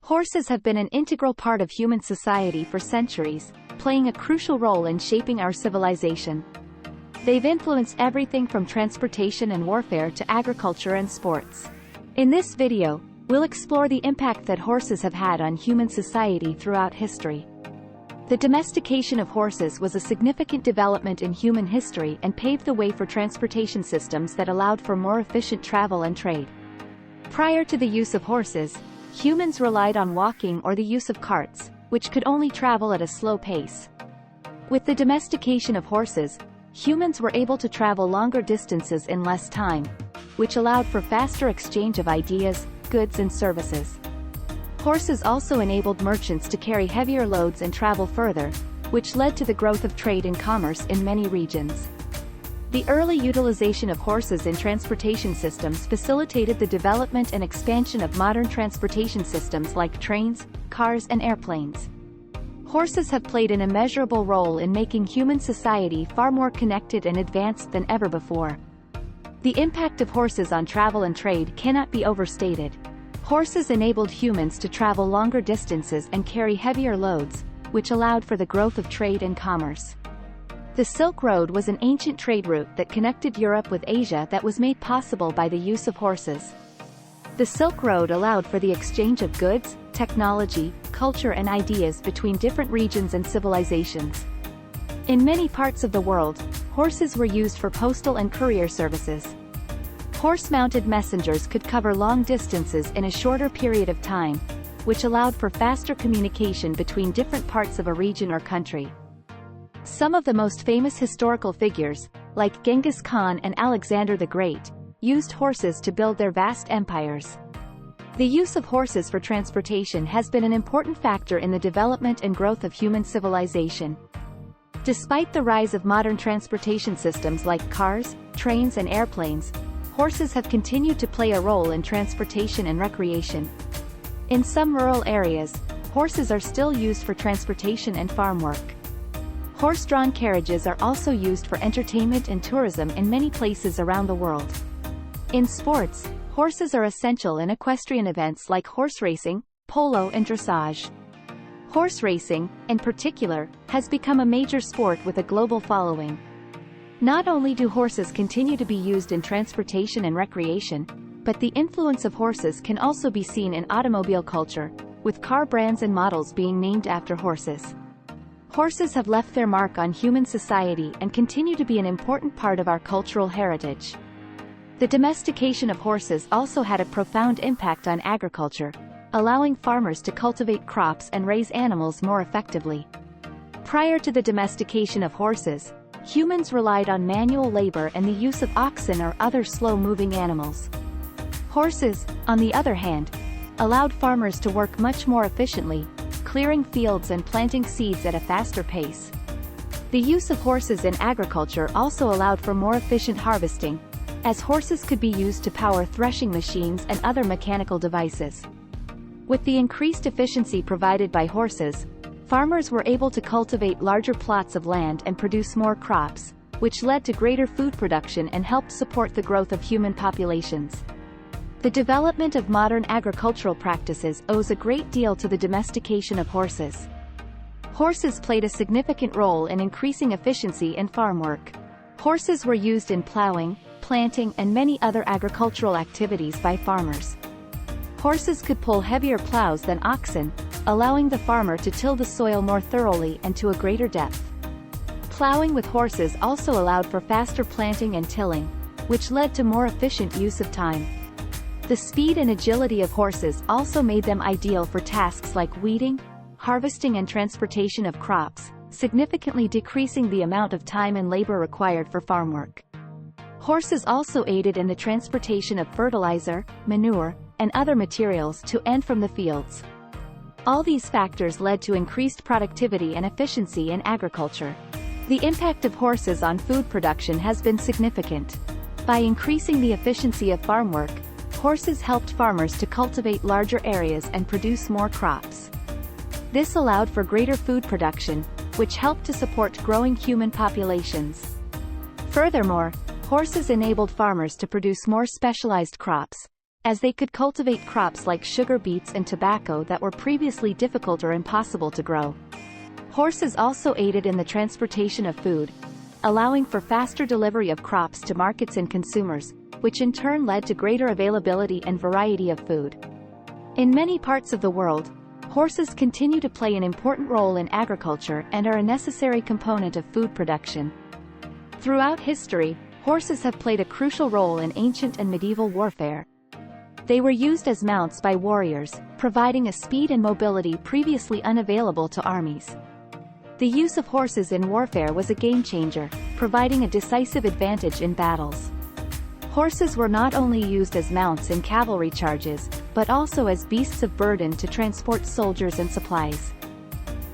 Horses have been an integral part of human society for centuries, playing a crucial role in shaping our civilization. They've influenced everything from transportation and warfare to agriculture and sports. In this video, we'll explore the impact that horses have had on human society throughout history. The domestication of horses was a significant development in human history and paved the way for transportation systems that allowed for more efficient travel and trade. Prior to the use of horses, humans relied on walking or the use of carts, which could only travel at a slow pace. With the domestication of horses, humans were able to travel longer distances in less time, which allowed for faster exchange of ideas, goods and services. Horses also enabled merchants to carry heavier loads and travel further, which led to the growth of trade and commerce in many regions. The early utilization of horses in transportation systems facilitated the development and expansion of modern transportation systems like trains, cars and airplanes. Horses have played an immeasurable role in making human society far more connected and advanced than ever before. The impact of horses on travel and trade cannot be overstated. Horses enabled humans to travel longer distances and carry heavier loads, which allowed for the growth of trade and commerce. The Silk Road was an ancient trade route that connected Europe with Asia that was made possible by the use of horses. The Silk Road allowed for the exchange of goods, technology, culture and ideas between different regions and civilizations. In many parts of the world, horses were used for postal and courier services. Horse-mounted messengers could cover long distances in a shorter period of time, which allowed for faster communication between different parts of a region or country. Some of the most famous historical figures, like Genghis Khan and Alexander the Great, used horses to build their vast empires. The use of horses for transportation has been an important factor in the development and growth of human civilization. Despite the rise of modern transportation systems like cars, trains and airplanes, horses have continued to play a role in transportation and recreation. In some rural areas, horses are still used for transportation and farm work. Horse-drawn carriages are also used for entertainment and tourism in many places around the world. In sports, horses are essential in equestrian events like horse racing, polo and dressage. Horse racing, in particular, has become a major sport with a global following. Not only do horses continue to be used in transportation and recreation, but the influence of horses can also be seen in automobile culture, with car brands and models being named after horses. Horses have left their mark on human society and continue to be an important part of our cultural heritage. The domestication of horses also had a profound impact on agriculture, allowing farmers to cultivate crops and raise animals more effectively. Prior to the domestication of horses, humans relied on manual labor and the use of oxen or other slow-moving animals. Horses, on the other hand, allowed farmers to work much more efficiently, clearing fields and planting seeds at a faster pace. The use of horses in agriculture also allowed for more efficient harvesting, as horses could be used to power threshing machines and other mechanical devices. With the increased efficiency provided by horses, farmers were able to cultivate larger plots of land and produce more crops, which led to greater food production and helped support the growth of human populations. The development of modern agricultural practices owes a great deal to the domestication of horses. Horses played a significant role in increasing efficiency in farm work. Horses were used in plowing, planting and many other agricultural activities by farmers. Horses could pull heavier plows than oxen, allowing the farmer to till the soil more thoroughly and to a greater depth. Plowing with horses also allowed for faster planting and tilling, which led to more efficient use of time. The speed and agility of horses also made them ideal for tasks like weeding, harvesting and transportation of crops, significantly decreasing the amount of time and labor required for farm work. Horses also aided in the transportation of fertilizer, manure, and other materials to and from the fields. All these factors led to increased productivity and efficiency in agriculture. The impact of horses on food production has been significant. By increasing the efficiency of farm work, horses helped farmers to cultivate larger areas and produce more crops. This allowed for greater food production, which helped to support growing human populations. Furthermore, horses enabled farmers to produce more specialized crops, as they could cultivate crops like sugar beets and tobacco that were previously difficult or impossible to grow. Horses also aided in the transportation of food, allowing for faster delivery of crops to markets and consumers, which in turn led to greater availability and variety of food. In many parts of the world, horses continue to play an important role in agriculture and are a necessary component of food production. Throughout history, horses have played a crucial role in ancient and medieval warfare. They were used as mounts by warriors, providing a speed and mobility previously unavailable to armies. The use of horses in warfare was a game-changer, providing a decisive advantage in battles. Horses were not only used as mounts in cavalry charges, but also as beasts of burden to transport soldiers and supplies.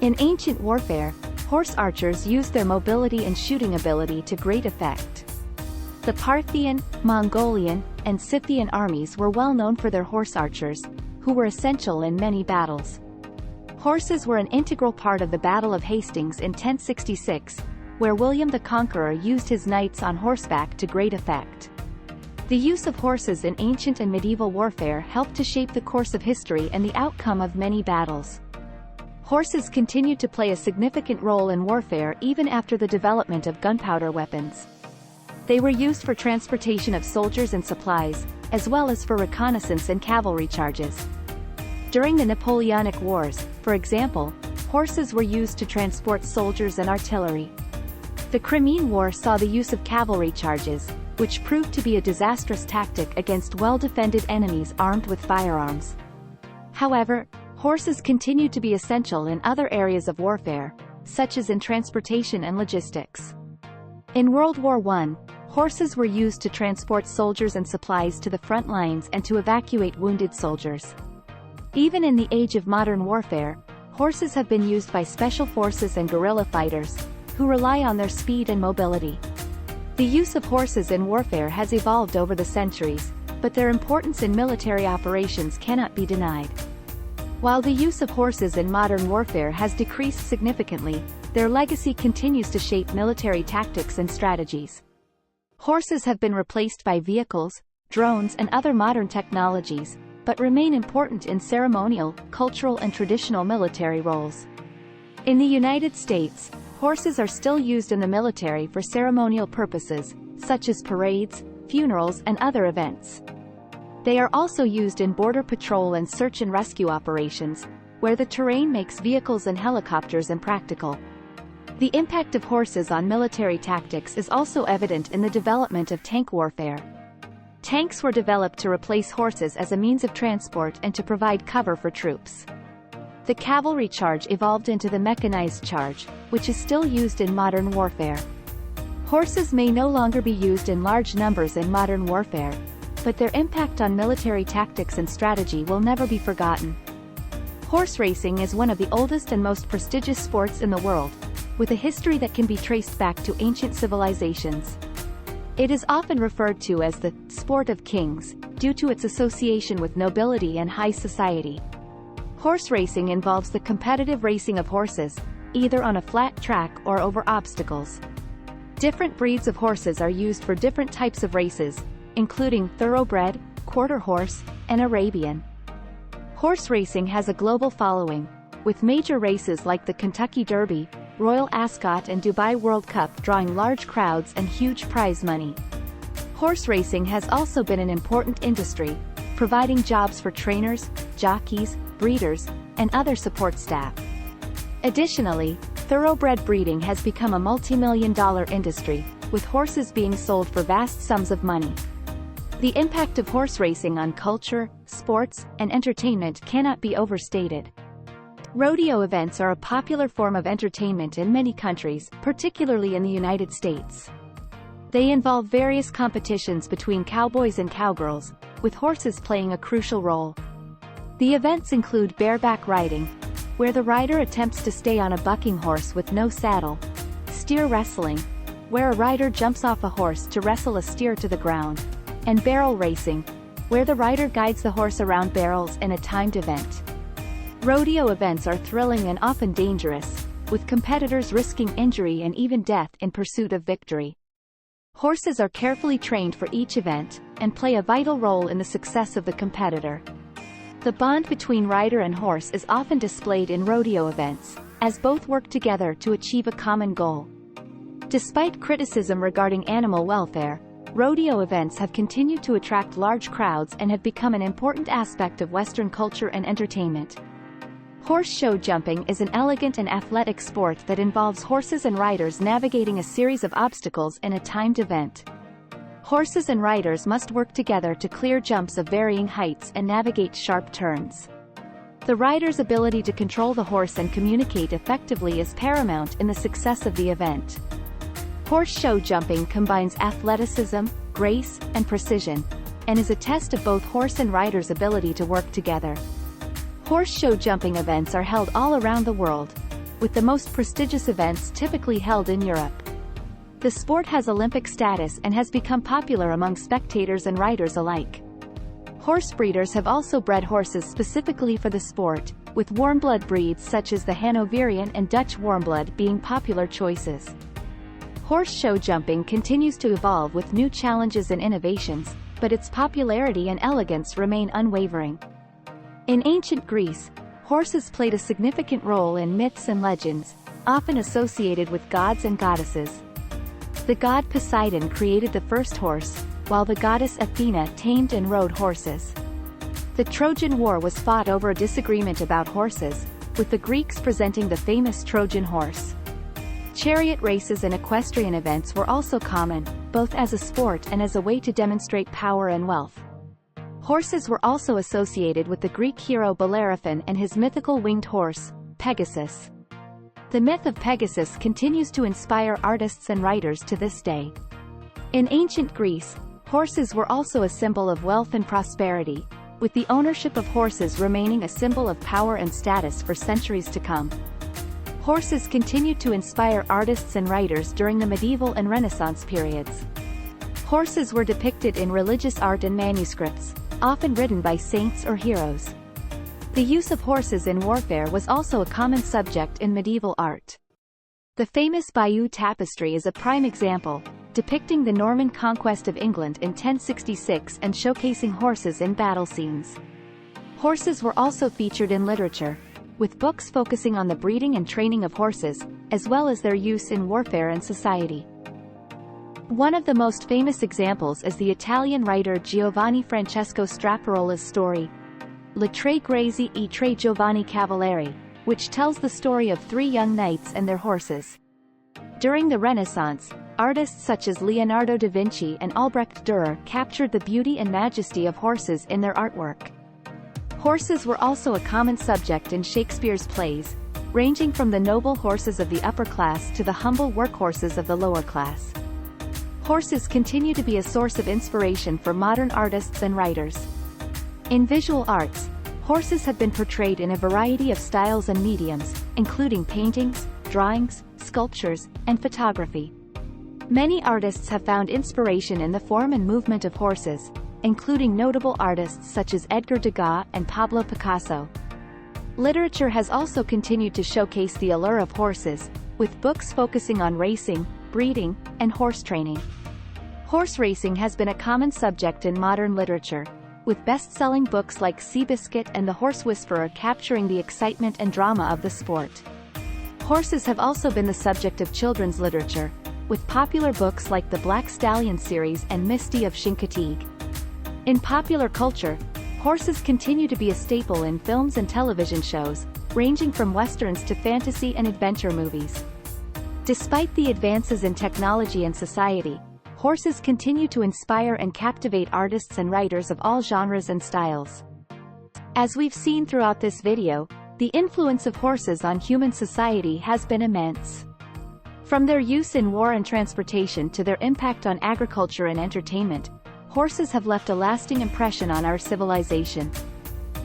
In ancient warfare, horse archers used their mobility and shooting ability to great effect. The Parthian, Mongolian, and Scythian armies were well known for their horse archers, who were essential in many battles. Horses were an integral part of the Battle of Hastings in 1066, where William the Conqueror used his knights on horseback to great effect. The use of horses in ancient and medieval warfare helped to shape the course of history and the outcome of many battles. Horses continued to play a significant role in warfare even after the development of gunpowder weapons. They were used for transportation of soldiers and supplies, as well as for reconnaissance and cavalry charges. During the Napoleonic Wars, for example, horses were used to transport soldiers and artillery. The Crimean War saw the use of cavalry charges, which proved to be a disastrous tactic against well-defended enemies armed with firearms. However, horses continued to be essential in other areas of warfare, such as in transportation and logistics. In World War I, horses were used to transport soldiers and supplies to the front lines and to evacuate wounded soldiers. Even in the age of modern warfare, horses have been used by special forces and guerrilla fighters, who rely on their speed and mobility. The use of horses in warfare has evolved over the centuries, but their importance in military operations cannot be denied. While the use of horses in modern warfare has decreased significantly, their legacy continues to shape military tactics and strategies. Horses have been replaced by vehicles, drones, and other modern technologies, but remain important in ceremonial, cultural, and traditional military roles. In the United States, horses are still used in the military for ceremonial purposes, such as parades, funerals, and other events. They are also used in border patrol and search and rescue operations, where the terrain makes vehicles and helicopters impractical. The impact of horses on military tactics is also evident in the development of tank warfare. Tanks were developed to replace horses as a means of transport and to provide cover for troops. The cavalry charge evolved into the mechanized charge, which is still used in modern warfare. Horses may no longer be used in large numbers in modern warfare, but their impact on military tactics and strategy will never be forgotten. Horse racing is one of the oldest and most prestigious sports in the world, with a history that can be traced back to ancient civilizations. It is often referred to as the sport of kings, due to its association with nobility and high society. Horse racing involves the competitive racing of horses, either on a flat track or over obstacles. Different breeds of horses are used for different types of races, including thoroughbred, quarter horse, and Arabian. Horse racing has a global following, with major races like the Kentucky Derby, Royal Ascot, and Dubai World Cup drawing large crowds and huge prize money. Horse racing has also been an important industry, providing jobs for trainers, jockeys, breeders, and other support staff. Additionally, thoroughbred breeding has become a multi-million-dollar industry, with horses being sold for vast sums of money. The impact of horse racing on culture, sports, and entertainment cannot be overstated. Rodeo events are a popular form of entertainment in many countries, particularly in the United States. They involve various competitions between cowboys and cowgirls, with horses playing a crucial role. The events include bareback riding, where the rider attempts to stay on a bucking horse with no saddle, steer wrestling, where a rider jumps off a horse to wrestle a steer to the ground, and barrel racing, where the rider guides the horse around barrels in a timed event. Rodeo events are thrilling and often dangerous, with competitors risking injury and even death in pursuit of victory. Horses are carefully trained for each event, and play a vital role in the success of the competitor. The bond between rider and horse is often displayed in rodeo events, as both work together to achieve a common goal. Despite criticism regarding animal welfare, rodeo events have continued to attract large crowds and have become an important aspect of Western culture and entertainment. Horse show jumping is an elegant and athletic sport that involves horses and riders navigating a series of obstacles in a timed event. Horses and riders must work together to clear jumps of varying heights and navigate sharp turns. The rider's ability to control the horse and communicate effectively is paramount in the success of the event. Horse show jumping combines athleticism, grace, and precision, and is a test of both horse and rider's ability to work together. Horse show jumping events are held all around the world, with the most prestigious events typically held in Europe. The sport has Olympic status and has become popular among spectators and riders alike. Horse breeders have also bred horses specifically for the sport, with warmblood breeds such as the Hanoverian and Dutch warmblood being popular choices. Horse show jumping continues to evolve with new challenges and innovations, but its popularity and elegance remain unwavering. In ancient Greece, horses played a significant role in myths and legends, often associated with gods and goddesses. The god Poseidon created the first horse, while the goddess Athena tamed and rode horses. The Trojan War was fought over a disagreement about horses, with the Greeks presenting the famous Trojan horse. Chariot races and equestrian events were also common, both as a sport and as a way to demonstrate power and wealth. Horses were also associated with the Greek hero Bellerophon and his mythical winged horse, Pegasus. The myth of Pegasus continues to inspire artists and writers to this day. In ancient Greece, horses were also a symbol of wealth and prosperity, with the ownership of horses remaining a symbol of power and status for centuries to come. Horses continued to inspire artists and writers during the medieval and Renaissance periods. Horses were depicted in religious art and manuscripts, often ridden by saints or heroes. The use of horses in warfare was also a common subject in medieval art. The famous Bayeux Tapestry is a prime example, depicting the Norman conquest of England in 1066 and showcasing horses in battle scenes. Horses were also featured in literature, with books focusing on the breeding and training of horses, as well as their use in warfare and society. One of the most famous examples is the Italian writer Giovanni Francesco Straparola's story, Le Tre Grazie e Tre Giovani Cavalieri, which tells the story of three young knights and their horses. During the Renaissance, artists such as Leonardo da Vinci and Albrecht Dürer captured the beauty and majesty of horses in their artwork. Horses were also a common subject in Shakespeare's plays, ranging from the noble horses of the upper class to the humble workhorses of the lower class. Horses continue to be a source of inspiration for modern artists and writers. In visual arts, horses have been portrayed in a variety of styles and mediums, including paintings, drawings, sculptures, and photography. Many artists have found inspiration in the form and movement of horses, including notable artists such as Edgar Degas and Pablo Picasso. Literature has also continued to showcase the allure of horses, with books focusing on racing, breeding, and horse training. Horse racing has been a common subject in modern literature, with best-selling books like Seabiscuit and The Horse Whisperer capturing the excitement and drama of the sport. Horses have also been the subject of children's literature, with popular books like the Black Stallion series and Misty of Chincoteague. In popular culture, horses continue to be a staple in films and television shows, ranging from westerns to fantasy and adventure movies. Despite the advances in technology and society, horses continue to inspire and captivate artists and writers of all genres and styles. As we've seen throughout this video, the influence of horses on human society has been immense. From their use in war and transportation to their impact on agriculture and entertainment, horses have left a lasting impression on our civilization.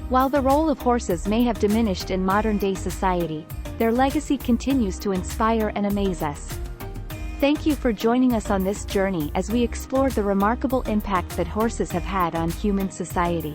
While the role of horses may have diminished in modern-day society, their legacy continues to inspire and amaze us. Thank you for joining us on this journey as we explored the remarkable impact that horses have had on human society.